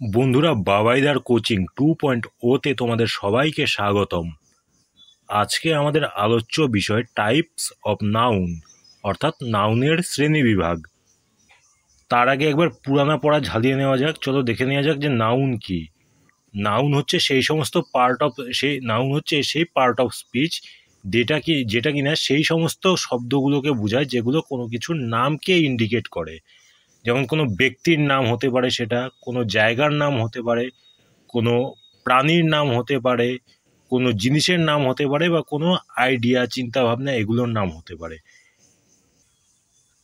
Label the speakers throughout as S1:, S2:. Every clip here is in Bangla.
S1: বন্ধুরা, বাবাইদার কোচিং 2.0 তে তোমাদের সবাইকে স্বাগতম। আজকে আমাদের আলোচ্য বিষয় টাইপস অফ নাউন, অর্থাৎ নাউনের শ্রেণী বিভাগ। তার আগে একবার পুরানা পড়া ঝালিয়ে নেওয়া যাক। চলো দেখে নেওয়া যাক যে নাউন কি। নাউন হচ্ছে সেই পার্ট অফ স্পিচ যেটা কিনা সেই সমস্ত শব্দগুলোকে বোঝায় যেগুলো কোনো কিছুর নামকে ইন্ডিকেট করে। যেমন কোনো ব্যক্তির নাম হতে পারে, সেটা কোনো জায়গার নাম হতে পারে, কোনো প্রাণীর নাম হতে পারে, কোনো জিনিসের নাম হতে পারে, বা কোনো আইডিয়া, চিন্তা ভাবনা, এগুলোর নাম হতে পারে।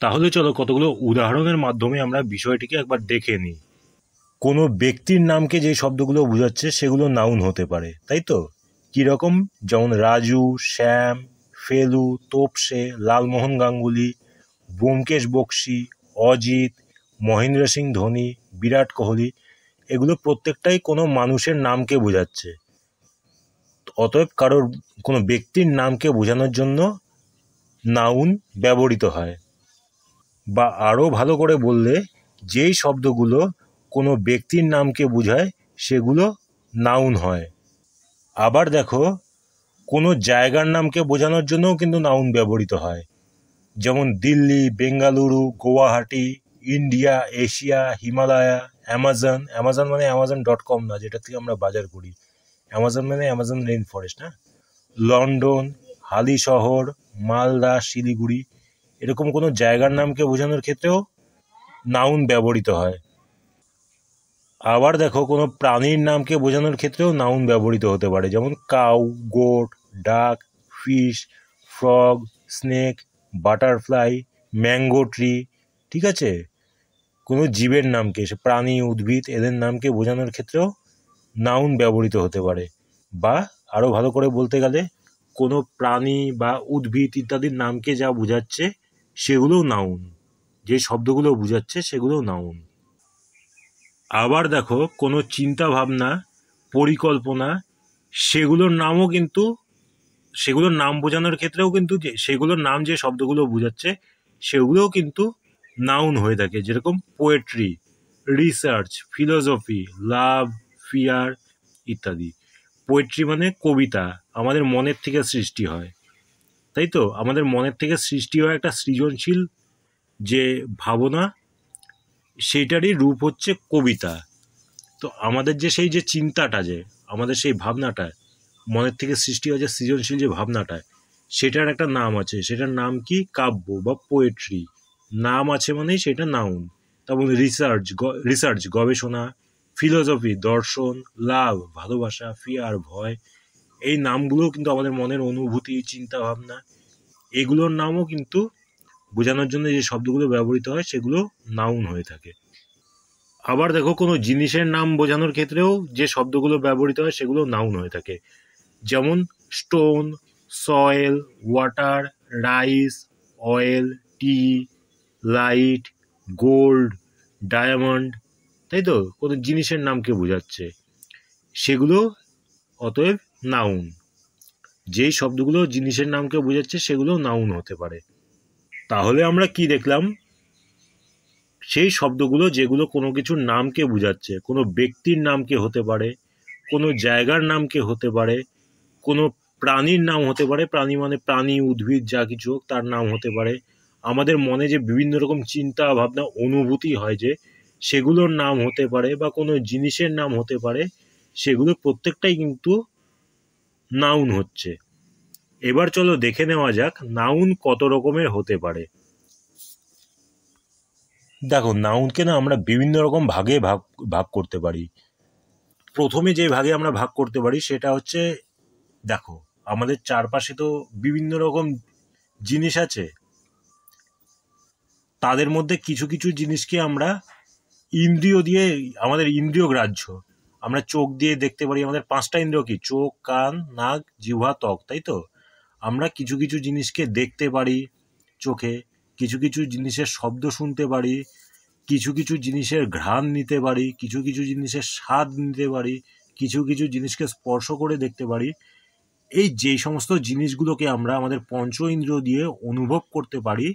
S1: তাহলে চলো কতগুলো উদাহরণের মাধ্যমে আমরা বিষয়টিকে একবার দেখে নিই। কোনো ব্যক্তির নামকে যে শব্দগুলো বোঝাচ্ছে সেগুলো নাউন হতে পারে, তাই তো? কীরকম? যেমন রাজু, শ্যাম, ফেলু, তোপসে, লালমোহন গাঙ্গুলি, ব্যোমকেশ বক্সী, অজিত, মহেন্দ্র সিং ধোনি, বিরাট কোহলি, এগুলো প্রত্যেকটাই কোনো মানুষের নামকে বোঝাচ্ছে। অতএব কোনো ব্যক্তির নামকে বোঝানোর জন্য নাউন ব্যবহৃত হয়। বা আরও ভালো করে বললে, যেই শব্দগুলো কোনো ব্যক্তির নামকে বোঝায় সেগুলো নাউন হয়। আবার দেখো, কোনো জায়গার নামকে বোঝানোর জন্যও কিন্তু নাউন ব্যবহৃত হয়। যেমন Delhi, Bengaluru, Guwahati, India, Asia, Himalaya, Amazon মানে amazon.com না, যেটা থেকে আমরা বাজার করি। অ্যামাজন মানে অ্যামাজন রেইন ফরেস্ট, না? লন্ডন, হালি শহর, মালদা, শিলিগুড়ি, এরকম কোনো জায়গার নামকে বোঝানোর ক্ষেত্রেও নাউন ব্যবহৃত হয়। আবার দেখো, কোনো প্রাণীর নামকে বোঝানোর ক্ষেত্রেও নাউন ব্যবহৃত হতে পারে। যেমন কাউ, গোট, ডাক, fish, frog, snake, butterfly, mango tree, ঠিক আছে? কোনো জীবের নামকে, সে প্রাণী, উদ্ভিদ, এদের নামকে বোঝানোর ক্ষেত্রেও নাউন ব্যবহৃত হতে পারে। বা আরও ভালো করে বলতে গেলে, কোনো প্রাণী বা উদ্ভিদ ইত্যাদির নামকে যা বোঝাচ্ছে সেগুলোও নাউন। যে শব্দগুলো বোঝাচ্ছে সেগুলোও নাউন। আবার দেখো, কোনো চিন্তা ভাবনা, পরিকল্পনা, সেগুলোর নাম বোঝানোর ক্ষেত্রেও কিন্তু সেগুলোর নাম যে শব্দগুলো বোঝাচ্ছে সেগুলোও কিন্তু নাউন হয়ে থাকে। যেরকম পোয়েট্রি, রিসার্চ, ফিলোসফি, লাভ, ফিয়ার ইত্যাদি। পোয়েট্রি মানে কবিতা, আমাদের মনের থেকে সৃষ্টি হয়, তাই তো? আমাদের মনের থেকে সৃষ্টি হয় একটা সৃজনশীল যে ভাবনা, সেইটারই রূপ হচ্ছে কবিতা। তো আমাদের যে চিন্তাটা, আমাদের সেই ভাবনাটা মনের থেকে সৃষ্টি হয়, যে সৃজনশীল যে ভাবনাটা, সেটার একটা নাম আছে। সেটার নাম কি? কাব্য বা পোয়েট্রি। নাম আছে মানেই সেটা নাউন। তেমন রিসার্চ গবেষণা, ফিলোসফি দর্শন, লাভ ভালোবাসা, ফিয়ার ভয়, এই নামগুলোও কিন্তু আমাদের মনের অনুভূতি, চিন্তা ভাবনা, এগুলোর নামও কিন্তু বোঝানোর জন্য যে শব্দগুলো ব্যবহৃত হয় সেগুলো নাউন হয়ে থাকে। আবার দেখো, কোনো জিনিসের নাম বোঝানোর ক্ষেত্রেও যে শব্দগুলো ব্যবহৃত হয় সেগুলো নাউন হয়ে থাকে। যেমন stone, soil, water, rice, oil, tea, light, gold, diamond, তাই তো? কোনো জিনিসের নামকে বোঝাচ্ছে সেগুলো অতএব নাউন। যেই শব্দগুলো জিনিসের নামকে বোঝাচ্ছে সেগুলো নাউন হতে পারে। তাহলে আমরা কি দেখলাম? সেই শব্দগুলো যেগুলো কোনো কিছুর নামকে বোঝাচ্ছে, কোনো ব্যক্তির নামকে হতে পারে, কোনো জায়গার নামকে হতে পারে, কোনো প্রাণীর নাম হতে পারে, প্রাণী মানে প্রাণী, উদ্ভিদ, যা কিছু হোক তার নাম হতে পারে। আমাদের মনে যে বিভিন্ন রকম চিন্তা ভাবনা, অনুভূতি হয় যে, সেগুলোর নাম হতে পারে, বা কোনো জিনিসের নাম হতে পারে। সেগুলো প্রত্যেকটাই কিন্তু নাউন হচ্ছে। এবার চলো দেখে নেওয়া যাক নাউন কত রকমের হতে পারে। দেখো, নাউনকে না আমরা বিভিন্ন রকম ভাগে ভাগ করতে পারি। প্রথমে যে ভাগে আমরা ভাগ করতে পারি সেটা হচ্ছে, দেখো, আমাদের চারপাশে তো বিভিন্ন রকম জিনিস আছে। তাদের মধ্যে কিছু কিছু জিনিসকে আমরা আমাদের ইন্দ্রিয় গ্রাহ্য, আমরা চোখ দিয়ে দেখতে পারি। আমাদের 5টা ইন্দ্রিয় কি? চোখ, কান, নাক, জিহ্বা, ত্বক, তাই তো? আমরা কিছু কিছু জিনিসকে দেখতে পারি চোখে, কিছু কিছু জিনিসের শব্দ শুনতে পারি, কিছু কিছু জিনিসের ঘ্রাণ নিতে পারি, কিছু কিছু জিনিসের স্বাদ নিতে পারি, কিছু কিছু জিনিসকে স্পর্শ করে দেখতে পারি। এই যে সমস্ত জিনিসগুলোকে আমরা আমাদের পঞ্চ ইন্দ্রিয় দিয়ে অনুভব করতে পারি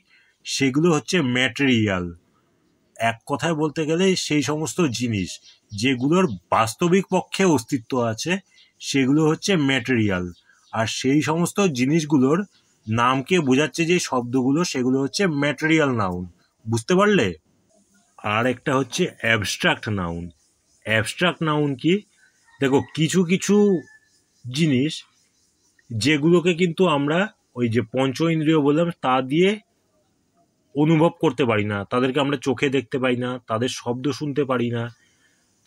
S1: সেগুলো হচ্ছে ম্যাটেরিয়াল। এক কথায় বলতে গেলে সেই সমস্ত জিনিস যেগুলোর বাস্তবিক পক্ষে অস্তিত্ব আছে সেগুলো হচ্ছে ম্যাটেরিয়াল, আর সেই সমস্ত জিনিসগুলোর নামকে বোঝাচ্ছে যে শব্দগুলো সেগুলো হচ্ছে ম্যাটেরিয়াল নাউন। বুঝতে পারলে? আর একটা হচ্ছে অ্যাবস্ট্রাক্ট নাউন। অ্যাবস্ট্রাক্ট নাউন কি? দেখো, কিছু কিছু জিনিস যেগুলোকে কিন্তু আমরা ওই যে পঞ্চ ইন্দ্রিয় বললাম তা দিয়ে অনুভব করতে পারি না, তাদেরকে আমরা চোখে দেখতে পাই না, তাদের শব্দ শুনতে পারি না,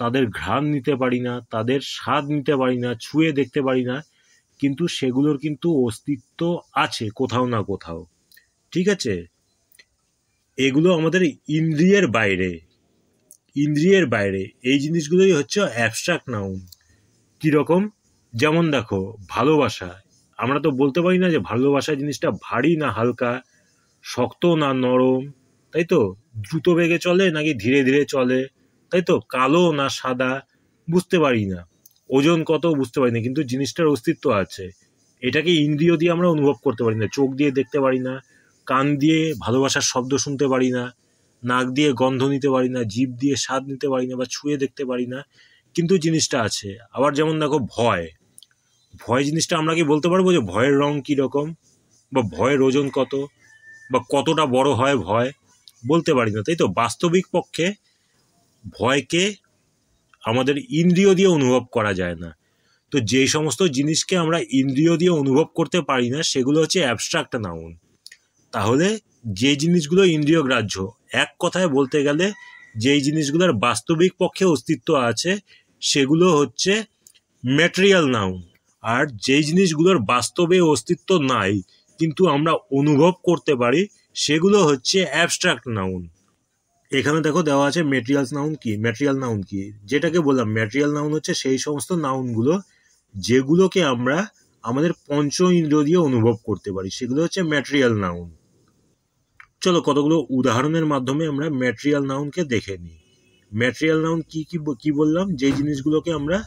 S1: তাদের ঘ্রাণ নিতে পারি না, তাদের স্বাদ নিতে পারি না, ছুঁয়ে দেখতে পারি না, কিন্তু সেগুলোর কিন্তু অস্তিত্ব আছে কোথাও না কোথাও। ঠিক আছে? এগুলো আমাদের ইন্দ্রিয়ের বাইরে, ইন্দ্রিয়ের বাইরে এই জিনিসগুলোই হচ্ছে অ্যাবস্ট্রাক্ট নাউন। কীরকম? যেমন দেখো, ভালোবাসা। আমরা তো বলতে পারি না যে ভালোবাসা জিনিসটা ভারী না হালকা, শক্ত না নরম, তাই তো? দ্রুত বেগে চলে নাকি ধীরে ধীরে চলে, তাই তো? কালো না সাদা, বুঝতে পারি না। ওজন কত বুঝতে পারি না, কিন্তু জিনিসটার অস্তিত্ব আছে। এটাকে ইন্দ্রিয় দিয়ে আমরা অনুভব করতে পারি না, চোখ দিয়ে দেখতে পারি না, কান দিয়ে ভালোবাসার শব্দ শুনতে পারি না, নাক দিয়ে গন্ধ নিতে পারি না, জিভ দিয়ে স্বাদ নিতে পারি না, বা ছুঁয়ে দেখতে পারি না, কিন্তু জিনিসটা আছে। আবার যেমন দেখো, ভয়। ভয় জিনিসটা আমরা কি বলতে পারবো যে ভয়ের রং কীরকম, বা ভয়ের ওজন কত, বা কতটা বড় হয় ভয়? বলতে পারি না, তাই তো? বাস্তবিক পক্ষে ভয়কে আমাদের ইন্দ্রিয় দিয়ে অনুভব করা যায় না। তো যে সমস্ত জিনিসকে আমরা ইন্দ্রিয় দিয়ে অনুভব করতে পারি না সেগুলো হচ্ছে অ্যাবস্ট্রাক্ট নাউন। তাহলে যে জিনিসগুলো ইন্দ্রিয় গ্রাহ্য, এক কথায় বলতে গেলে যেই জিনিসগুলোর বাস্তবিক পক্ষে অস্তিত্ব আছে সেগুলো হচ্ছে ম্যাটেরিয়াল নাউন। আর যেই জিনিসগুলোর বাস্তবে অস্তিত্ব নাই কিন্তু আমরা অনুভব করতে পারি সেগুলো হচ্ছে অ্যাবস্ট্রাক্ট নাউন। এখানে দেখো দেওয়া আছে ম্যাটেরিয়ালস নাউন কি। ম্যাটেরিয়াল নাউন কি, যেটাকে বললাম ম্যাটেরিয়াল নাউন হচ্ছে সেই সমস্ত নাউনগুলো যেগুলোকে আমরা আমাদের পঞ্চ ইন্দ্রিয় দিয়ে অনুভব করতে পারি, সেগুলো হচ্ছে ম্যাটেরিয়াল নাউন। চলো কতগুলো উদাহরণের মাধ্যমে আমরা ম্যাটেরিয়াল নাউনকে দেখে নিই। ম্যাটেরিয়াল নাউন কি কি কি বললাম? যেই জিনিসগুলোকে আমরা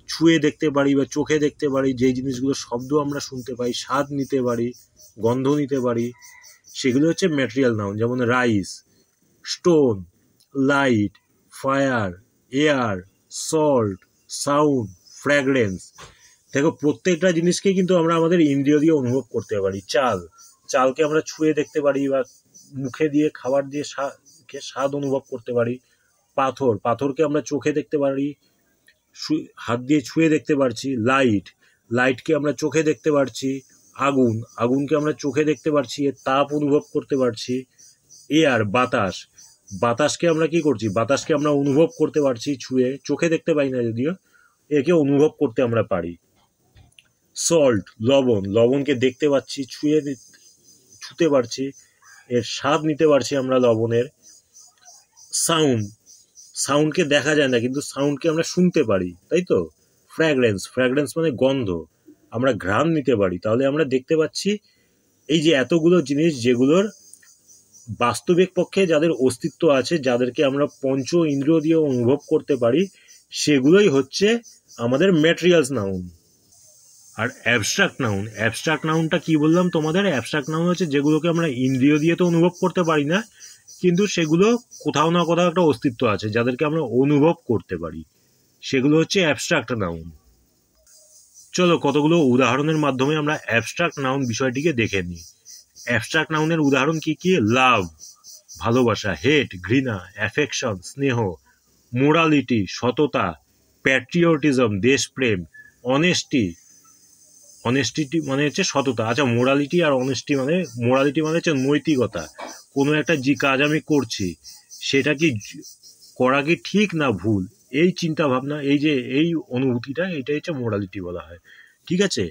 S1: ছুঁয়ে দেখতে পারি বা চোখে দেখতে পারি, যেই জিনিসগুলো শব্দ আমরা শুনতে পাই, স্বাদ নিতে পারি, গন্ধ নিতে পারি, সেগুলো হচ্ছে ম্যাটেরিয়াল নাউন। যেমন rice, stone, light, fire, air, salt, sound, fragrance. দেখো, প্রত্যেকটা জিনিসকে কিন্তু আমরা আমাদের ইন্দ্রিয় দিয়ে অনুভব করতে পারি। চাল, চালকে আমরা ছুঁয়ে দেখতে পারি বা মুখে দিয়ে খাবার দিয়ে স্বাদ অনুভব করতে পারি। পাথর, পাথরকে আমরা চোখে দেখতে পারি, হাত দিয়ে ছুঁয়ে দেখতে পারছি। লাইট, লাইটকে আমরা চোখে দেখতে পারছি। আগুন, আগুনকে আমরা চোখে দেখতে পারছি, এর তাপ অনুভব করতে পারছি। এয়ার, বাতাস, বাতাসকে আমরা কি করছি? বাতাসকে আমরা অনুভব করতে পারছি ছুঁয়ে, চোখে দেখতে পাই না যদিও, একে অনুভব করতে আমরা পারি। সল্ট, লবণ, লবণকে দেখতে পাচ্ছি, ছুঁতে পারছি, এর স্বাদ নিতে পারছি আমরা লবণের। সাউন্ড, সাউন্ডকে দেখা যায় না কিন্তু সাউন্ডকে আমরা শুনতে পারি, তাই তো? ফ্র্যাগ্রেন্স, ফ্র্যাগ্রেন্স মানে গন্ধ, আমরা ঘ্রাণ নিতে পারি। তাহলে আমরা দেখতে পাচ্ছি এই যে এতগুলো জিনিস যেগুলোর বাস্তবিক পক্ষে যাদের অস্তিত্ব আছে, যাদেরকে আমরা পঞ্চ ইন্দ্রিয় দিয়ে অনুভব করতে পারি, সেগুলোই হচ্ছে আমাদের ম্যাটেরিয়ালস নাউন। আর অ্যাবস্ট্রাক্ট নাউন, অ্যাবস্ট্রাক্ট নাউনটা কি বললাম তোমাদের? অ্যাবস্ট্রাক্ট নাউন হচ্ছে যেগুলোকে আমরা ইন্দ্রিয় দিয়ে তো অনুভব করতে পারি না, কিন্তু সেগুলো কোথাও না কোথাও একটা অস্তিত্ব আছে, যাদেরকে আমরা অনুভব করতে পারি, সেগুলো হচ্ছে অ্যাবস্ট্রাক্ট নাউন। চলো কতগুলো উদাহরণের মাধ্যমে আমরা অ্যাবস্ট্রাক্ট নাউন বিষয়টিকে দেখে নিই। অ্যাবস্ট্রাক্ট নাউনের উদাহরণ কি কি? লাভ, ভালোবাসা, হেট, ঘৃণা, অ্যাফেকশন, স্নেহ, মোরালিটি, সততা, প্যাট্রিয়টিজম, দেশপ্রেম, অনেস্টি, অনেস্টি মানে হচ্ছে সততা। আচ্ছা, মোরালিটি আর অনেস্টি মানে, মোরালিটি মানে হচ্ছে নৈতিকতা। কোনো একটা যে কাজ আমি করছি সেটা কি করা কি ঠিক না ভুল, এই চিন্তা ভাবনা, এই যে এই অনুভূতিটা, এটাই হচ্ছে মোরালিটি বলা হয়। ঠিক আছে?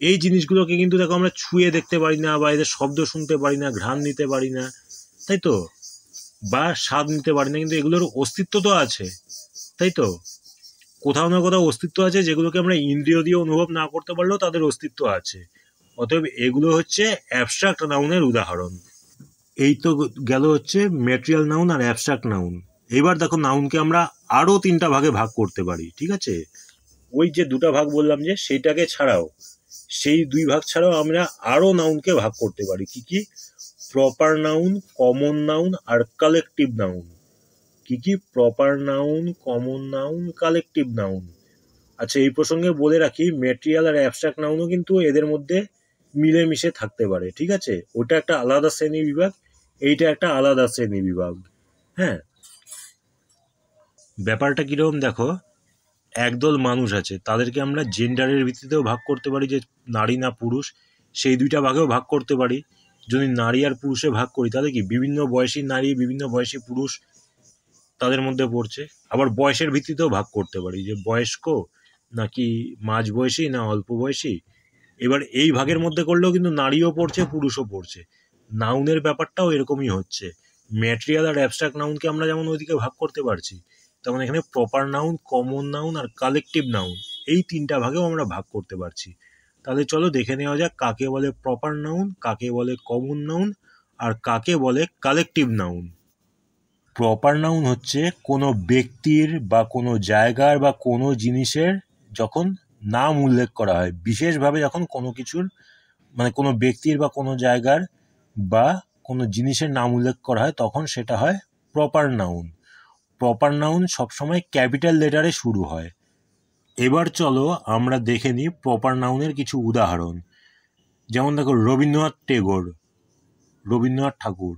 S1: এই জিনিসগুলোকে কিন্তু দেখো আমরা ছুঁয়ে দেখতে পারি না, বা এদের শব্দ শুনতে পারি না, ঘ্রাণ নিতে পারি না, তাই তো? বা স্বাদ নিতে পারি না, কিন্তু এগুলোর অস্তিত্ব তো আছে, তাই তো? কোথাও না কোথাও অস্তিত্ব আছে, যেগুলোকে আমরা ইন্দ্রিয় দিয়ে অনুভব না করতে পারলেও তাদের অস্তিত্ব আছে। অতএব এগুলো হচ্ছে অ্যাবস্ট্রাক্ট নাউনের উদাহরণ। এই তো গেল হচ্ছে ম্যাটেরিয়াল নাউন আর অ্যাবস্ট্রাক্ট নাউন। এবার দেখো, নাউনকে আমরা আরো 3টা ভাগে ভাগ করতে পারি। ঠিক আছে? ওই যে 2টা ভাগ বললাম যে সেইটাকে ছাড়াও, সেই 2 ভাগ ছাড়াও আমরা আরো নাউনকে ভাগ করতে পারি। কি কি? প্রপার নাউন, কমন নাউন আর কালেকটিভ নাউন। কি কি? Proper noun, common noun, collective noun. আচ্ছা, এই প্রসঙ্গে বলে রাখি ম্যাটেরিয়াল আর অ্যাবস্ট্রাক্ট নাউনও কিন্তু এদের মধ্যে মিলেমিশে থাকতে পারে, ঠিক আছে? ওটা একটা আলাদা শ্রেণী বিভাগ, এইটা একটা আলাদা শ্রেণী বিভাগ। হ্যাঁ, ব্যাপারটা কিরকম দেখো, একদল মানুষ আছে, তাদেরকে আমরা জেন্ডারের ভিত্তিতেও ভাগ করতে পারি, যে নারী না পুরুষ, সেই দুইটা ভাগেও ভাগ করতে পারি। যদি নারী আর পুরুষে ভাগ করি তাহলে কি বিভিন্ন বয়সী নারী, বিভিন্ন বয়সী পুরুষ তাদের মধ্যে পড়ছে। আবার বয়সের ভিত্তিতেও ভাগ করতে পারি, যে বয়স্ক নাকি মাঝ বয়সী না অল্প বয়সী। এবার এই ভাগের মধ্যে করলেও কিন্তু নারীও পড়ছে, পুরুষও পড়ছে। নাউনের ব্যাপারটাও এরকমই হচ্ছে। ম্যাটেরিয়াল আর অ্যাবস্ট্রাক্ট নাউনকে আমরা যেমন ওইদিকে ভাগ করতে পারছি, তেমন এখানে প্রপার নাউন, কমন নাউন আর কালেকটিভ নাউন, এই তিনটা ভাগেও আমরা ভাগ করতে পারছি। তাহলে চলো দেখে নেওয়া যাক কাকে বলে প্রপার নাউন, কাকে বলে কমন নাউন, আর কাকে বলে কালেকটিভ নাউন। প্রপার নাউন হচ্ছে কোনো ব্যক্তির বা কোনো জায়গার বা কোনো জিনিসের যখন নাম উল্লেখ করা হয়, বিশেষভাবে যখন কোনো কিছুর মানে কোনো ব্যক্তির বা কোনো জায়গার বা কোনো জিনিসের নাম উল্লেখ করা হয়, তখন সেটা হয় প্রপার নাউন। প্রপার নাউন সবসময় ক্যাপিটাল লেটারে শুরু হয়। এবার চলো আমরা দেখে নিই প্রপার নাউনের কিছু উদাহরণ। যেমন দেখো, রবীন্দ্রনাথ টেগোর, রবীন্দ্রনাথ ঠাকুর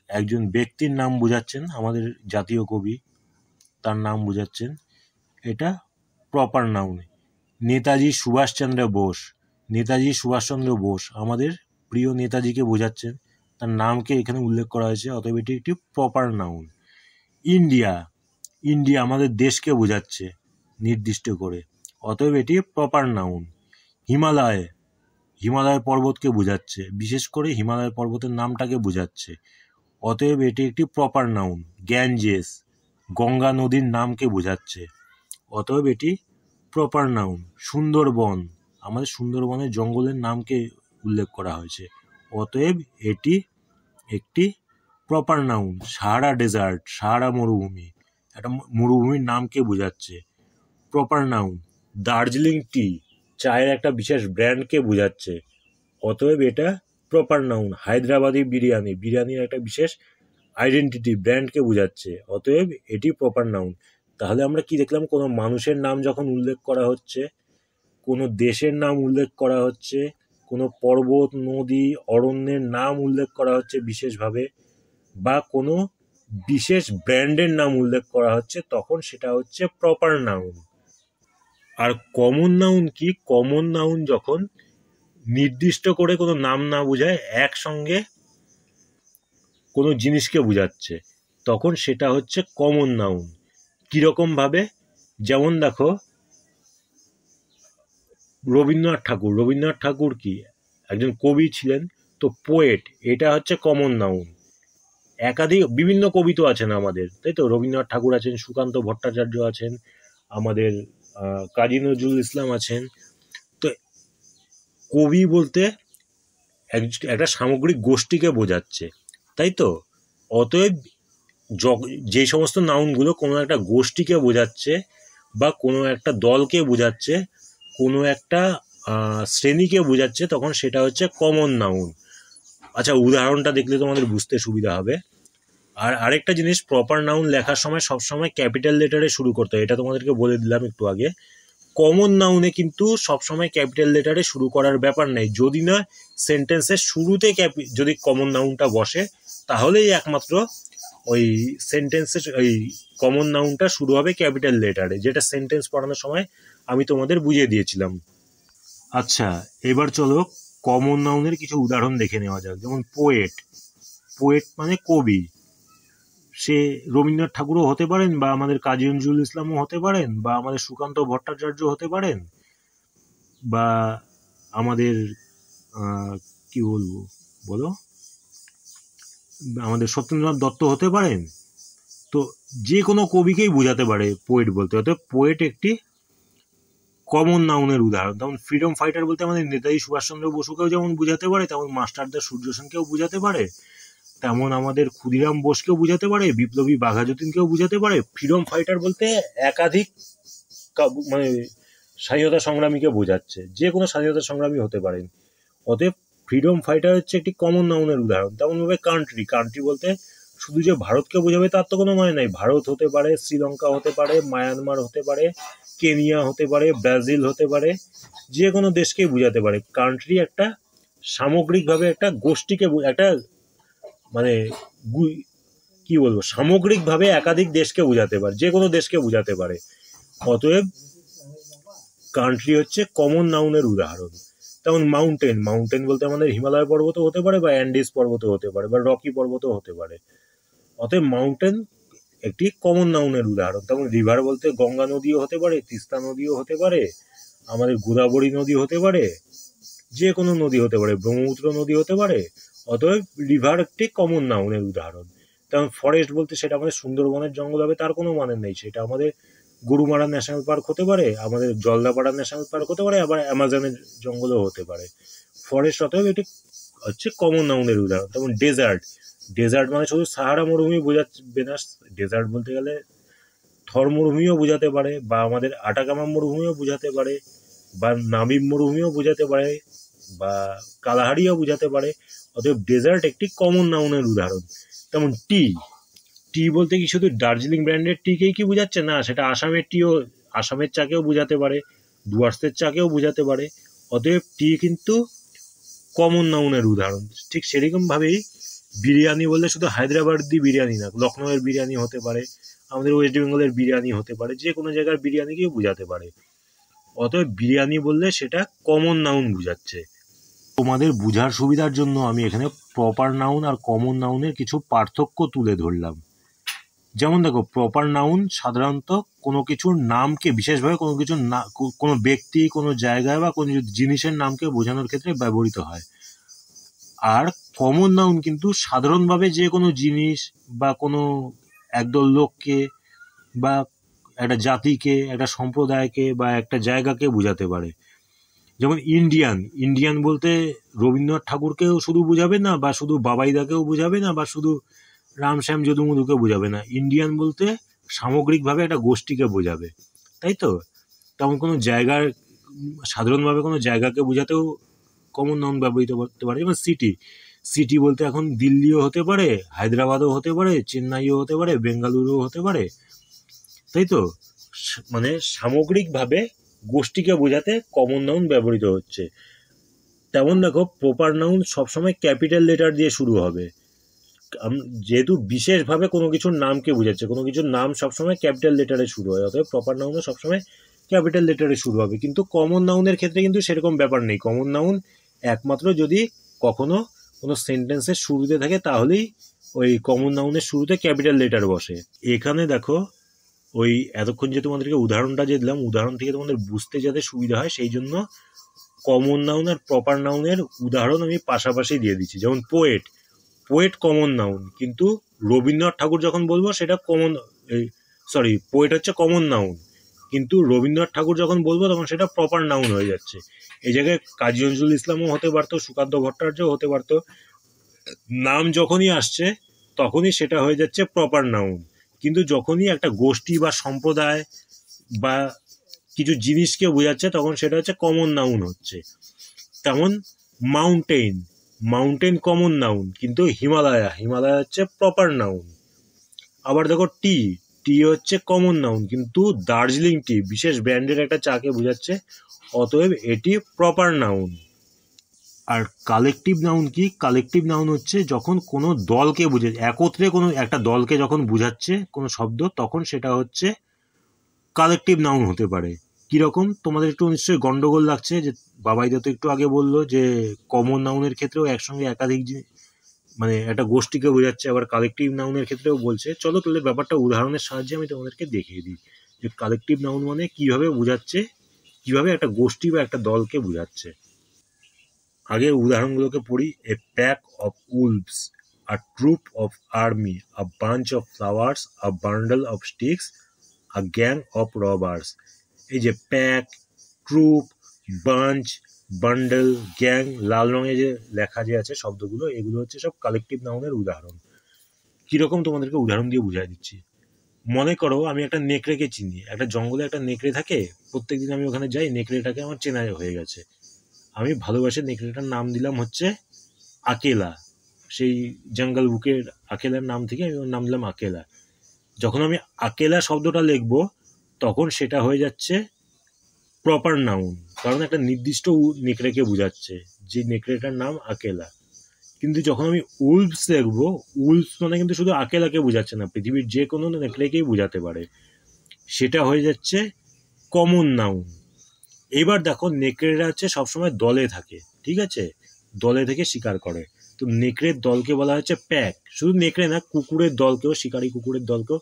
S1: একজন ব্যক্তির নাম বোঝাচ্ছেন, আমাদের জাতীয় কবি, তার নাম বোঝাচ্ছেন, এটা প্রপার নাউন। নেতাজি সুভাষচন্দ্র বোস, নেতাজি সুভাষচন্দ্র বোস আমাদের প্রিয় নেতাজিকে বোঝাচ্ছেন, তার নামকে এখানে উল্লেখ করা হয়েছে, অতএব এটি একটি প্রপার নাউন। ইন্ডিয়া, ইন্ডিয়া আমাদের দেশকে বোঝাচ্ছে নির্দিষ্ট করে, অতএব এটি প্রপার নাউন। হিমালয়, হিমালয় পর্বতকে বোঝাচ্ছে, বিশেষ করে হিমালয় পর্বতের নামটাকে বোঝাচ্ছে, অতএব এটি একটি প্রপার নাউন। গ্যাঞ্জেস, গঙ্গা নদীর নামকে বোঝাচ্ছে, অতএব এটি প্রপার নাউন। সুন্দরবন, আমাদের সুন্দরবনের জঙ্গলের নামকে উল্লেখ করা হয়েছে, অতএব এটি একটি proper noun. Sahara desert, Sahara মরুভূমি, একটা মরুভূমির নামকে বোঝাচ্ছে, প্রপার নাউন। দার্জিলিং টি, চায়ের একটা বিশেষ ব্র্যান্ডকে বোঝাচ্ছে, অতএব এটা প্রপার নাউন। হায়দ্রাবাদি বিরিয়ানি, বিরিয়ানির একটা বিশেষ আইডেন্টিটি, ব্র্যান্ডকে বোঝাচ্ছে, অতএব এটি প্রপার নাউন। তাহলে আমরা কি দেখলাম, কোনো মানুষের নাম যখন উল্লেখ করা হচ্ছে, কোনো দেশের নাম উল্লেখ করা হচ্ছে, কোনো পর্বত, নদী, অরণ্যের নাম উল্লেখ করা হচ্ছে বিশেষভাবে, বা কোনো বিশেষ ব্র্যান্ডের নাম উল্লেখ করা হচ্ছে, তখন সেটা হচ্ছে প্রপার নাউন। আর কমন নাউন কি? কমন নাউন যখন নির্দিষ্ট করে কোনো নাম না বোঝায়, একসঙ্গে কোনো জিনিসকে বোঝাচ্ছে, তখন সেটা হচ্ছে কমন নাউন। কিরকম ভাবে? যেমন দেখো, রবীন্দ্রনাথ ঠাকুর, রবীন্দ্রনাথ ঠাকুর কি একজন কবি ছিলেন, তো পোয়েট, এটা হচ্ছে কমন নাউন। একাধিক বিভিন্ন কবি তো আছেন আমাদের, তাই তো? রবীন্দ্রনাথ ঠাকুর আছেন, সুকান্ত ভট্টাচার্য আছেন, আমাদের কাজী নজরুল ইসলাম আছেন। তো কবি বলতে একটা সামগ্রিক গোষ্ঠীকে বোঝাচ্ছে, তাই তো? অতএব যে সমস্ত নাউনগুলো কোনো একটা গোষ্ঠীকে বোঝাচ্ছে বা কোনো একটা দলকে বোঝাচ্ছে, কোনো একটা শ্রেণীকে বোঝাচ্ছে, তখন সেটা হচ্ছে কমন নাউন। আচ্ছা, উদাহরণটা দেখলে তোমাদের বুঝতে সুবিধা হবে। আর আরেকটা জিনিস, প্রপার নাউন লেখার সময় সবসময় ক্যাপিটাল লেটারে শুরু করতে হয়, এটা তোমাদেরকে বলে দিলাম একটু আগে। কমন নাউনে কিন্তু সবসময় ক্যাপিটাল লেটারে শুরু করার ব্যাপার নেই, যদি না সেন্টেন্সের শুরুতে যদি কমন নাউনটা বসে, তাহলেই একমাত্র ওই সেন্টেন্সের ওই কমন নাউনটা শুরু হবে ক্যাপিটাল লেটারে, যেটা সেন্টেন্স পড়ানোর সময় আমি তোমাদের বুঝিয়ে দিয়েছিলাম। আচ্ছা, এবার চলো কমন নাউনের কিছু উদাহরণ দেখে নেওয়া যাক। যেমন পোয়েট, পোয়েট মানে কবি, সে রবীন্দ্রনাথ ঠাকুরও হতে পারেন, বা আমাদের কাজী নজরুল ইসলামও হতে পারেন, বা আমাদের সুকান্ত ভট্টাচার্য হতে পারেন, বা আমাদের কি বলবো বলো, আমাদের সত্যেন্দ্রনাথ দত্ত হতে পারেন। তো যে কোনো কবিকেই বোঝাতে পারে পোয়েট বলতে, অর্থাৎ পোয়েট একটি কমন নাউনের উদাহরণ। যেমন ফ্রিডম ফাইটার বলতে আমাদের নেতাজি সুভাষচন্দ্র বসুকেও যেমন বোঝাতে পারে, তেমন মাস্টারদা সূর্য সেনকেও বোঝাতে পারে, তেমন আমাদের ক্ষুদিরাম বোসকেও বোঝাতে পারে, বিপ্লবী বাঘা যতীনকেও বোঝাতে পারে। ফ্রিডম ফাইটার বলতে একাধিক মানে স্বাধীনতা সংগ্রামীকে বোঝাচ্ছে, যে কোনো স্বাধীনতা সংগ্রামী হতে পারেন, অতএব ফ্রিডম ফাইটার হচ্ছে একটি কমন নাউনের উদাহরণ। তেমনভাবে কান্ট্রি, কান্ট্রি বলতে শুধু যে ভারতকে বোঝাবে তার তো কোনো মানে নাই। ভারত হতে পারে, শ্রীলঙ্কা হতে পারে, মায়ানমার হতে পারে, কেনিয়া হতে পারে, ব্রাজিল হতে পারে, যে কোনো দেশকেই বোঝাতে পারে। কান্ট্রি একটা সামগ্রিকভাবে একটা গোষ্ঠীকে একটা মানে কি বলবো, সামগ্রিকভাবে একাধিক দেশকে বোঝাতে পারে, যে কোনো দেশকে বোঝাতে পারে। অতএব কান্ট্রি হচ্ছে কমন নাউনের উদাহরণ। যেমন মাউন্টেন, মাউন্টেন বলতে আমাদের হিমালয় পর্বত হতে পারে, বা অ্যান্ডিজ পর্বত হতে পারে, বা রকি পর্বত হতে পারে। অতএব মাউন্টেন একটি কমন নাউনের উদাহরণ। তেমন রিভার বলতে গঙ্গা নদীও হতে পারে, তিস্তা নদীও হতে পারে, আমাদের গোদাবরী নদী হতে পারে, যে কোনো নদী হতে পারে, ব্রহ্মপুত্র নদী হতে পারে। অতএব রিভার একটি কমন নাউনের উদাহরণ। তেমন ফরেস্ট বলতে সেটা আমাদের সুন্দরবনের জঙ্গল হবে তার কোনো মানে নেই, সেটা আমাদের গরুমারা ন্যাশনাল পার্ক হতে পারে, আমাদের জলদাপাড়া ন্যাশনাল পার্ক হতে পারে, আবার অ্যামাজনের জঙ্গলও হতে পারে। ফরেস্ট অতএব এটি হচ্ছে কমন নাউনের উদাহরণ। তেমন ডেজার্ট, ডেজার্ট মানে শুধু সাহারা মরুভূমি বোঝাবে না, ডেজার্ট বলতে গেলে থর মরুভূমিও বোঝাতে পারে, বা আমাদের আটাকামা মরুভূমিও বোঝাতে পারে, বা নামিব মরুভূমিও বোঝাতে পারে, বা কালাহারিও বোঝাতে পারে। অতএব ডেজার্ট একটি কমন নাউনের উদাহরণ। তেমন টি, টি বলতে কি শুধু দার্জিলিং ব্র্যান্ডের টিকেই কি বোঝাচ্ছে? না, সেটা আসামের টিও, আসামের চাকেও বোঝাতে পারে, ডুয়ার্সের চাকেও বোঝাতে পারে। অতএব টি কিন্তু কমন নাউনের উদাহরণ। ঠিক সেরকম ভাবেই বিরিয়ানি বললে শুধু হায়দ্রাবাদি বিরিয়ানি না, লখনৌয়ের বিরিয়ানি হতে পারে, আমাদের ওয়েস্ট বেঙ্গলের বিরিয়ানি হতে পারে, যে কোনো জায়গার বিরিয়ানিকেই বোঝাতে পারে। অতএব বিরিয়ানি বললে সেটা কমন নাউন বোঝাচ্ছে। তোমাদের বোঝার সুবিধার জন্য আমি এখানে প্রপার নাউন আর কমন নাউনের কিছু পার্থক্য তুলে ধরলাম। যেমন দেখো, প্রপার নাউন সাধারণত কোনো কিছুর নামকে, বিশেষভাবে কোনো কিছুর কোনো ব্যক্তি, কোনো জায়গায় বা কোনো জিনিসের নামকে বোঝানোর ক্ষেত্রে ব্যবহৃত হয়। আর কমন নাউন কিন্তু সাধারণভাবে যে কোনো জিনিস বা কোনো একদল লোককে বা একটা জাতিকে, একটা সম্প্রদায়কে বা একটা জায়গাকে বোঝাতে পারে। যেমন ইন্ডিয়ান, ইন্ডিয়ান বলতে রবীন্দ্রনাথ ঠাকুরকেও শুধু বোঝাবে না, বা শুধু বাবাইদাকেও বোঝাবে না, বা শুধু রামশ্যাম যদুমধুকে বোঝাবে না। ইন্ডিয়ান বলতে সামগ্রিকভাবে একটা গোষ্ঠীকে বোঝাবে, তাই তো? তেমন কোনো জায়গার, সাধারণভাবে কোনো জায়গাকে বোঝাতেও কমন নাউন ব্যবহৃত করতে পারে। যেমন সিটি, সিটি বলতে এখন দিল্লিও হতে পারে, হায়দ্রাবাদও হতে পারে, চেন্নাইও হতে পারে, বেঙ্গালুরুও হতে পারে, তাই তো? মানে সামগ্রিকভাবে গোষ্ঠীকে বোঝাতে কমন নাউন ব্যবহৃত হচ্ছে। তেমন দেখো, প্রপার নাউন সবসময় ক্যাপিটাল লেটার দিয়ে শুরু হবে, যেহেতু বিশেষভাবে কোনো কিছুর নামকে বোঝাচ্ছে। কোনো কিছুর নাম সবসময় ক্যাপিটাল লেটারে শুরু হয়, অতএব প্রপার নাউনও সবসময় ক্যাপিটাল লেটারে শুরু হবে। কিন্তু কমন নাউনের ক্ষেত্রে কিন্তু সেরকম ব্যাপার নেই। কমন নাউন একমাত্র যদি কখনো কোনো সেন্টেন্সের শুরুতে থাকে, তাহলেই ওই কমন নাউনের শুরুতে ক্যাপিটাল লেটার বসে। এখানে দেখো, ওই এতক্ষণ যে তোমাদেরকে উদাহরণটা যে দিলাম, উদাহরণ থেকে তোমাদের বুঝতে যাতে সুবিধা হয় সেই জন্য কমন নাউন আর প্রপার নাউনের উদাহরণ আমি পাশাপাশি দিয়ে দিচ্ছি। যেমন পোয়েট, পোয়েট কমন নাউন, কিন্তু রবীন্দ্রনাথ ঠাকুর যখন বলবো সেটা কমন, পোয়েট হচ্ছে কমন নাউন, কিন্তু রবীন্দ্রনাথ ঠাকুর যখন বলবো তখন সেটা প্রপার নাউন হয়ে যাচ্ছে। এই জায়গায় কাজী নজরুল ইসলামও হতে পারতো, সুকান্ত ভট্টাচার্যও হতে পারতো। নাম যখনই আসছে তখনই সেটা হয়ে যাচ্ছে প্রপার নাউন, কিন্তু যখনই একটা গোষ্ঠী বা সম্প্রদায় বা কিছু জিনিসকে বোঝাচ্ছে তখন সেটা হচ্ছে কমন নাউন হচ্ছে। তেমন মাউন্টেন, মাউন্টেন কমন নাউন, কিন্তু হিমালয়া, হিমালয়া হচ্ছে প্রপার নাউন। আবার দেখো টি, টি হচ্ছে কমন নাউন, কিন্তু দার্জিলিং টি বিশেষ ব্র্যান্ডের একটা চাকে বোঝাচ্ছে, অতএব এটি প্রপার নাউন। আর কালেকটিভ নাউন কি? কালেকটিভ নাউন হচ্ছে যখন কোনো দলকে বুঝে, একত্রে কোনো একটা দলকে যখন বোঝাচ্ছে কোনো শব্দ, তখন সেটা হচ্ছে কালেকটিভ নাউন হতে পারে। কিরকম? তোমাদের একটু নিশ্চয়ই গন্ডগোল লাগছে যে বাবাইদা তো একটু আগে বললো যে কমন নাউনের ক্ষেত্রেও একসঙ্গে একাধিক মানে একটা গোষ্ঠীকে বোঝাচ্ছে, আবার কালেকটিভ নাউনের ক্ষেত্রেও বলছে। চলো তাহলে ব্যাপারটা উদাহরণের সাহায্যে আমি তোমাদেরকে দেখিয়ে দিই যে কালেকটিভ নাউন মানে কিভাবে বোঝাচ্ছে, কিভাবে একটা গোষ্ঠী বা একটা দলকে বোঝাচ্ছে। আগে উদাহরণগুলোকে পড়ি। A pack of wolves, a troop of army, a bunch of flowers, a bundle of sticks, a gang of robbers. এই যে pack, troop, bunch, bundle, gang, লাল রঙে যে লেখা যে আছে শব্দগুলো, এগুলো হচ্ছে সব কালেকটিভ নাউনের উদাহরণ। কিরকম তোমাদেরকে উদাহরণ দিয়ে বুঝাই দিচ্ছি। মনে করো আমি একটা নেকড়েকে চিনি, একটা জঙ্গলে একটা নেকড়ে থাকে, প্রত্যেকদিন আমি ওখানে যাই, নেকড়েটাকে আমার চেনা হয়ে গেছে। আমি ভালোবাসে নেকড়েটার নাম দিলাম হচ্ছে আকেলা। সেই জঙ্গল বুকের আকেলার নাম থেকে আমি ওর নাম দিলাম আকেলা। যখন আমি আকেলা শব্দটা লিখবো তখন সেটা হয়ে যাচ্ছে প্রপার নাউন, কারণ একটা নির্দিষ্ট নেকড়েকে বোঝাচ্ছে, যে নেকড়েটার নাম আকেলা। কিন্তু যখন আমি উলফস লিখবো, উলফস মানে কিন্তু শুধু আকেলাকে বোঝাচ্ছে না, পৃথিবীর যে কোনো নেকড়েকেই বোঝাতে পারে, সেটা হয়ে যাচ্ছে কমন নাউন। এবার দেখো নেকড়েরা হচ্ছে সবসময় দলে থাকে, ঠিক আছে, দলে থেকে শিকার করে। তো নেকড়ের দলকে বলা হচ্ছে প্যাক। শুধু নেকড়ে না, কুকুরের দলকেও, শিকারী কুকুরের দলকেও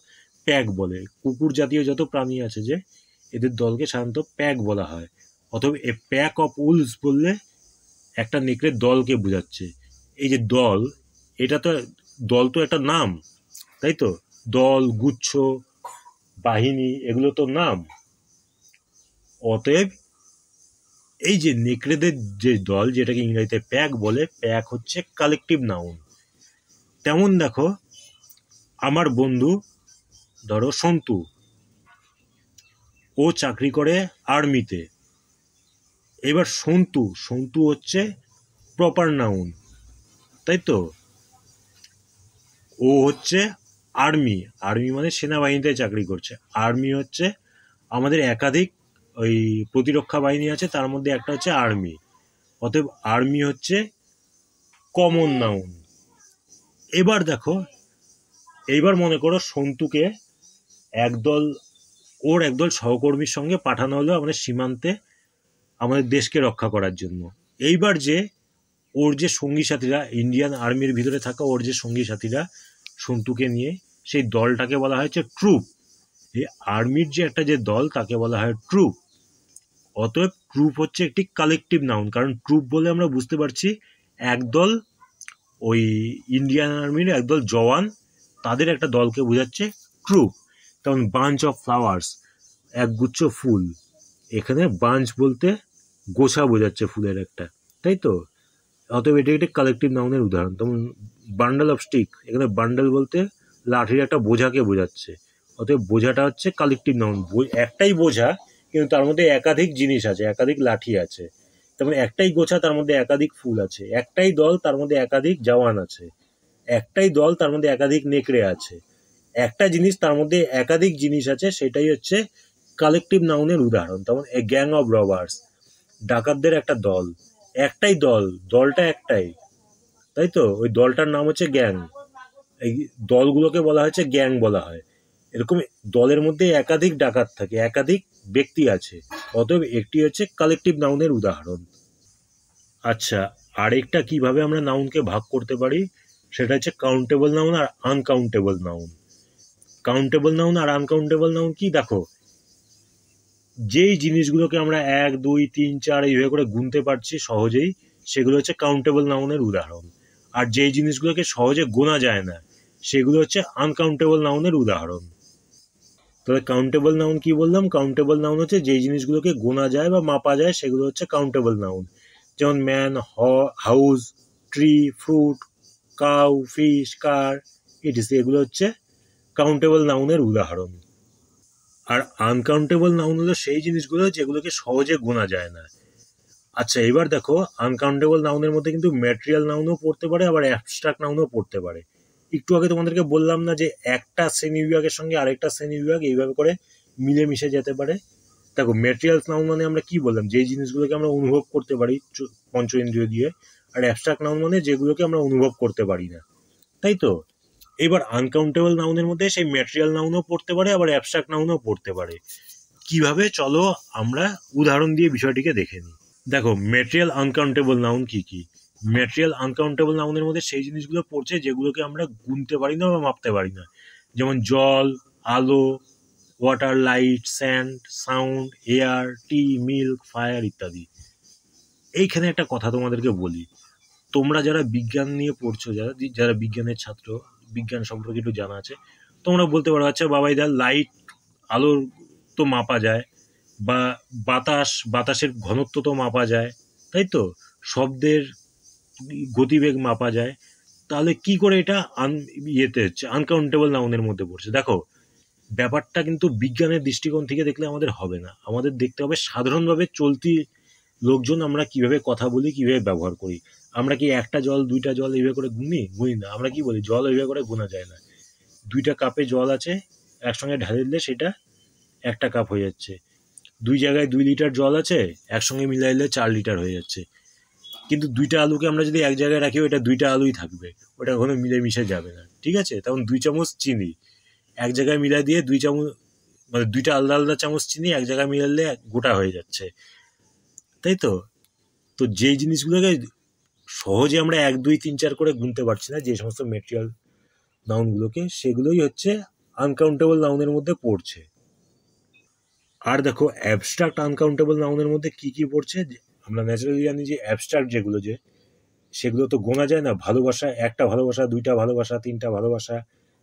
S1: প্যাক বলে। কুকুর জাতীয় যত প্রাণী আছে যে, এদের দলকে সাধারণত প্যাক বলা হয়। অথবা এ প্যাক অফ উলস বললে একটা নেকড়ের দলকে বোঝাচ্ছে। এই যে দল, এটা তো, দল তো একটা নাম, তাই তো, দল, গুচ্ছ, বাহিনী, এগুলো তো নাম। অতএব এই যে নেকড়েদের যে দল, যেটাকে ইংরেজিতে প্যাক বলে, প্যাক হচ্ছে কালেকটিভ নাউন। তেমন দেখো আমার বন্ধু ধরো সন্তু, ও চাকরি করে আর্মিতে। এবার সন্তু, সন্তু হচ্ছে প্রপার নাউন, তাই তো। ও হচ্ছে আর্মি, আর্মি মানে সেনাবাহিনীতে চাকরি করছে। আর্মি হচ্ছে আমাদের একাধিক ওই প্রতিরক্ষা বাহিনী আছে, তার মধ্যে একটা হচ্ছে আর্মি। অতএব আর্মি হচ্ছে কমন নাউন। এবার দেখো, এইবার মনে করো সন্তুকে ওর একদল সহকর্মীর সঙ্গে পাঠানো হলো আমাদের সীমান্তে আমাদের দেশকে রক্ষা করার জন্য। এইবার যে ওর যে সঙ্গী সাথীরা, ইন্ডিয়ান আর্মির ভিতরে থাকা ওর যে সঙ্গী সাথীরা সন্তুকে নিয়ে, সেই দলটাকে বলা হয়েছে ট্রুপ। এই আর্মির যে একটা যে দল, তাকে বলা হয় ট্রুপ। অতএব ট্রুপ হচ্ছে একটি কালেকটিভ নাউন, কারণ ট্রুপ বলে আমরা বুঝতে পারছি একদল ওই ইন্ডিয়ান আর্মির একদল জওয়ান, তাদের একটা দলকে বোঝাচ্ছে ট্রুপ। যেমন বাঞ্চ অফ ফ্লাওয়ার্স, একগুচ্ছ ফুল, এখানে বাঞ্চ বলতে গোছা বোঝাচ্ছে ফুলের একটা, তাই তো। অতএব এটি একটি কালেকটিভ নাউনের উদাহরণ। যেমন বান্ডেল অফ স্টিক, এখানে বান্ডেল বলতে লাঠির একটা বোঝাকে বোঝাচ্ছে। অতএব বোঝাটা হচ্ছে কালেকটিভ নাউন। একটাই বোঝা, কিন্তু তার মধ্যে একাধিক জিনিস আছে, একাধিক লাঠি আছে। তেমন একটাই গোছা, তার মধ্যে একাধিক ফুল আছে। একটাই দল, তার মধ্যে একাধিক জওয়ান আছে। একটাই দল, তার মধ্যে একাধিক নেকড়ে আছে। একটা জিনিস, তার মধ্যে একাধিক জিনিস আছে, সেটাই হচ্ছে কালেকটিভ নাউনের উদাহরণ। তেমন এ গ্যাং অফ রবার্স, ডাকাতদের একটা দল। একটাই দল, দলটা একটাই, তাই তো, ওই দলটার নাম হচ্ছে গ্যাং। এই দলগুলোকে বলা হচ্ছে গ্যাং বলা হয়। এরকম দলের মধ্যে একাধিক ডাকাত থাকে, একাধিক ব্যক্তি আছে। অতএব একটি হচ্ছে কালেকটিভ নাউনের উদাহরণ। আচ্ছা, আরেকটা কিভাবে আমরা নাউনকে ভাগ করতে পারি, সেটা হচ্ছে কাউন্টেবল নাউন আর আনকাউন্টেবল নাউন। কাউন্টেবল নাউন আর আনকাউন্টেবল নাউন কি, দেখো, যেই জিনিসগুলোকে আমরা 1, 2, 3, 4 এইভাবে করে গুনতে পারছি সহজেই, সেগুলো হচ্ছে কাউন্টেবল নাউনের উদাহরণ। আর যেই জিনিসগুলোকে সহজে গোনা যায় না, সেগুলো হচ্ছে আনকাউন্টেবল নাউনের উদাহরণ। তবে কাউন্টেবল নাউন কি বললাম, কাউন্টেবল নাউন হচ্ছে যেই জিনিসগুলোকে গোনা যায় বা মাপা যায়, সেগুলো হচ্ছে কাউন্টেবল নাউন। যেমন man, house, tree, fruit, cow, fish, car, ETC, এগুলো হচ্ছে কাউন্টেবল নাউনের উদাহরণ। আর আনকাউন্টেবল নাউন হলো সেই জিনিসগুলো যেগুলোকে সহজে গোনা যায় না। আচ্ছা, এবার দেখো, আনকাউন্টেবল নাউনের মধ্যে কিন্তু ম্যাটেরিয়াল নাউনও পড়তে পারে, আবার অ্যাবস্ট্রাক্ট নাউনও পড়তে পারে। একটু আগে তোমাদেরকে বললাম না যে একটা শ্রেণী বিভাগের সঙ্গে আরেকটা শ্রেণী বিভাগ এইভাবে করে মিলেমিশে যেতে পারে। দেখো, ম্যাটেরিয়ালস নাউন মানে আমরা কি বললাম, যেই জিনিসগুলোকে আমরা অনুভব করতে পারি পঞ্চ ইন্দ্রিয় দিয়ে। আর অ্যাবস্ট্রাক্ট নাউন মানে যেগুলোকে আমরা অনুভব করতে পারি না, তাই তো। এবার আনকাউন্টেবল নাউনের মধ্যে সেই ম্যাটেরিয়াল নাউনও পড়তে পারে, আবার অ্যাবস্ট্রাক্ট নাউনও পড়তে পারে। কিভাবে, চলো আমরা উদাহরণ দিয়ে বিষয়টিকে দেখে নিই। দেখো, ম্যাটেরিয়াল আনকাউন্টেবল নাউন কি কি। ম্যাটেরিয়াল আনকাউন্টেবল নাউনের মধ্যে সেই জিনিসগুলো পড়ছে যেগুলোকে আমরা গুনতে পারি না বা মাপতে পারি না। যেমন জল, আলো, water, light, sand, sound, air, tea, milk, fire ইত্যাদি। এইখানে একটা কথা তোমাদেরকে বলি, তোমরা যারা বিজ্ঞান নিয়ে পড়ছো, যারা যারা বিজ্ঞানের ছাত্র, বিজ্ঞান সম্পর্কে একটু জানা আছে, তোমরা বলতে পারো, আচ্ছা বাবাই দা, লাইট, আলোর তো মাপা যায়, বা বাতাসের ঘনত্ব তো মাপা যায়, তাই তো, শব্দের গতিবেগ মাপা যায়। তাহলে কি করে এটা ইয়েতে হচ্ছে, আনকাউন্টেবল নাউনের মধ্যে পড়ছে? দেখো, ব্যাপারটা কিন্তু বিজ্ঞানের দৃষ্টিকোণ থেকে দেখলে আমাদের হবে না। আমাদের দেখতে হবে সাধারণভাবে চলতি লোকজন আমরা কিভাবে কথা বলি, কিভাবে ব্যবহার করি। আমরা কি একটা জল দুইটা জল এইভাবে করে গুনি না, আমরা কি বলি জল এইভাবে করে গোনা যায় না। 2টা কাপে জল আছে, একসঙ্গে ঢালে দিলে সেটা 1টা কাপ হয়ে যাচ্ছে। 2 জায়গায় 2 লিটার জল আছে, একসঙ্গে মিলাইলে 4 লিটার হয়ে যাচ্ছে। কিন্তু 2টা আলুকে আমরা যদি এক জায়গায় রাখি, ওইটা 2টা আলুই থাকবে, ওটা কখনো মিশে যাবে না, ঠিক আছে। তখন 2 চামচ চিনি এক জায়গায় মিলাই দিয়ে 2 চামচ, মানে 2টা আলাদা আলাদা চামচ চিনি এক জায়গায় মিলালে গোটা হয়ে যাচ্ছে, তাই তো। তো যেই জিনিসগুলোকে সহজে আমরা 1 2 3 4 করে গুনতে পারছি না, যে সমস্ত মেটেরিয়াল নাউনগুলোকে, সেগুলোই হচ্ছে আনকাউন্টেবল নাউনের মধ্যে পড়ছে। আর দেখো অ্যাবস্ট্রাক্ট আনকাউন্টেবল নাউনের মধ্যে কি কি পড়ছে, আমরা ন্যাচারালি জানি যে অ্যাবস্ট্রাক্ট যেগুলো, যে সেগুলো তো গোনা যায় না। ভালোবাসা, 1টা ভালোবাসা, 2টা ভালোবাসা, 3টা ভালোবাসা,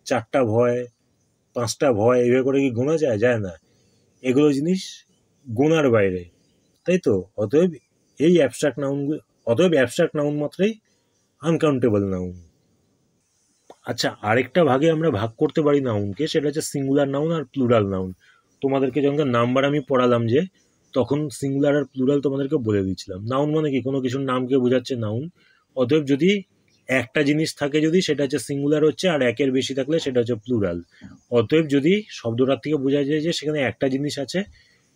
S1: 4টা ভয়, 5টা ভয়, এইভাবে করে কি গোনা যায়? যায় না। এগুলো জিনিস গোনার বাইরে, তাই তো। অতএব অ্যাবস্ট্রাক্ট নাউন মাত্রই আনকাউন্টেবল নাউন। আচ্ছা, আরেকটা ভাগে আমরা ভাগ করতে পারি নাউনকে, সেটা হচ্ছে সিঙ্গুলার নাউন আর প্লুরাল নাউন। তোমাদেরকে যখন নাম্বার আমি পড়ালাম, যে তখন সিঙ্গুলার আর প্লুরাল তোমাদেরকে বলে দিয়েছিলাম। নাউন মানে কি? কোনো কিছুর নামকে বোঝাচ্ছে নাউন। অতএব যদি একটা জিনিস থাকে, যদি সেটা হচ্ছে সিঙ্গুলার হচ্ছে, আর একের বেশি থাকলে সেটা হচ্ছে প্লুরাল। অতএব যদি শব্দটার থেকে বোঝা যায় যে সেখানে একটা জিনিস আছে,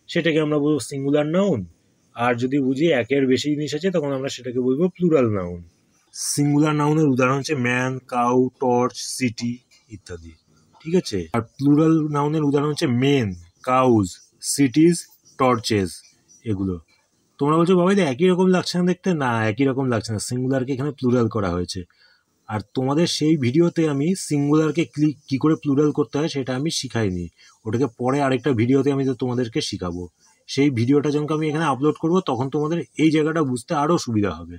S1: সেটাকে আমরা বলবো সিঙ্গুলার নাউন। আর যদি বুঝি একের বেশি জিনিস আছে, তখন আমরা সেটাকে বলবো প্লুরাল নাউন। সিঙ্গুলার নাউনের উদাহরণ হচ্ছে ম্যান, কাউ, টর্চ, সিটি ইত্যাদি, ঠিক আছে। আর প্লুরাল নাউনের উদাহরণ হচ্ছে মেন, কাউজ, সিটিজ, টর্চেস, এগুলো। তোমরা বলছো বাবা একই রকম লাগছে না দেখতে, না একই রকম লাগছে না, সিঙ্গুলারকে এখানে প্লুরাল করা হয়েছে। আর তোমাদের সেই ভিডিওতে আমি সিঙ্গুলারকে কি করে প্লুরাল করতে হয় সেটা আমি শিখাইনি, ওটাকে পরে আরেকটা ভিডিওতে আমি তোমাদেরকে শিখাবো। সেই ভিডিওটা যখন আমি এখানে আপলোড করব, তখন তোমাদের এই জায়গাটা বুঝতে আরও সুবিধা হবে,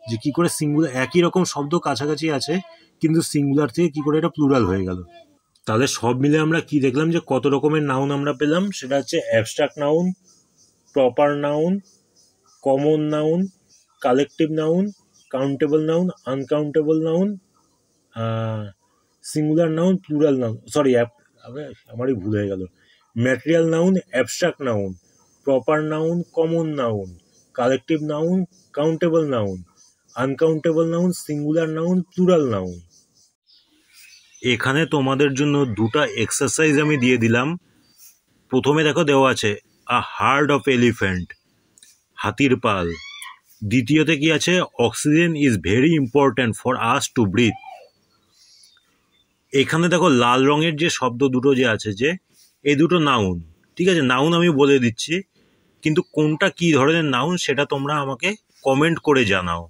S1: যে কি করে সিঙ্গুলার, একই রকম শব্দ কাছাকাছি আছে, কিন্তু সিঙ্গুলার থেকে কি করে এটা প্লুরাল হয়ে গেল। তাহলে সব মিলে আমরা কি দেখলাম, যে কত রকমের নাউন আমরা পেলাম। সেটা হচ্ছে abstract noun, proper noun, common noun, collective noun, countable noun, uncountable noun, singular noun, plural noun, sorry আমারই ভুল হয়ে গেল। Material noun, abstract noun, proper noun, common noun, collective noun, countable noun, uncountable noun, singular noun, plural noun. এখানে তোমাদের জন্য 2টা এক্সারসাইজ আমি দিয়ে দিলাম। প্রথমে দেখো দেওয়া আছে আ হার্ড অফ এলিফ্যান্ট, হাতির পাল। দ্বিতীয়তে কি আছে, oxygen is very important for us to breathe. এখানে দেখো লাল রঙের যে শব্দ দুটো যে আছে, যে এই দুটো নাউন, ঠিক আছে। নাউন আমি বলে দিচ্ছি, কিন্তু কোনটা কি ধরনের নাউন সেটা তোমরা আমাকে কমেন্ট করে জানাও।